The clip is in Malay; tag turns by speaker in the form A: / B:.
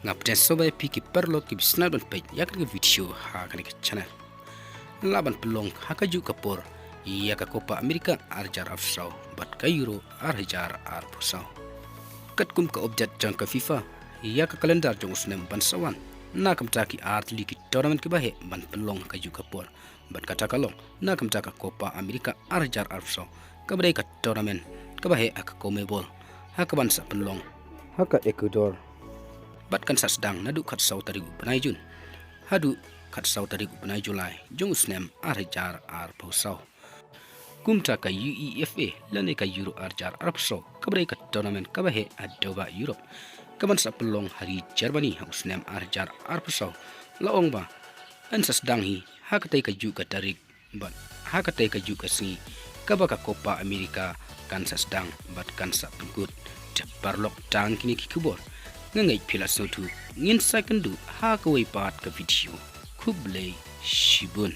A: ngap den sobai piki perlo ki bisna ban pe yak ke video ha kan ke channel laban pelong ha ka ju kapor ya ka Copa America arjar afsau bat ka Euro arjar ar pusau kat kum ka objek jang ka FIFA ya ka kalendar jong usnem ban sawan na kam taki art liki tournament ke bahe ban pelong ka ju kapor bat kata kalong na kam taka Copa America arjar afsau ka badai ka tournament ka bahe ak CONMEBOL ha ka ban sa pelong ha ka Ecuador bat kan sa sedang nadu kat sau tadi benai Jun hadu kat sau tadi benai Julai jong usnem arjar ar pusau kumta ka UEFA lane ka Euro arjar arpso kabre ka tournament kabahe adoba Europe kaman sa pelong hari Germany usnem arjar arpso laong ba an sa sedang hi hakatai ka ju ka tarik bat hakatai ka ju ka si kabaka Copa America kan sa sedang bat kan sa pengkut parlok tang kini ki kubor ngai pila sotu ngin second du ha ka wei pat ka video kublei shibun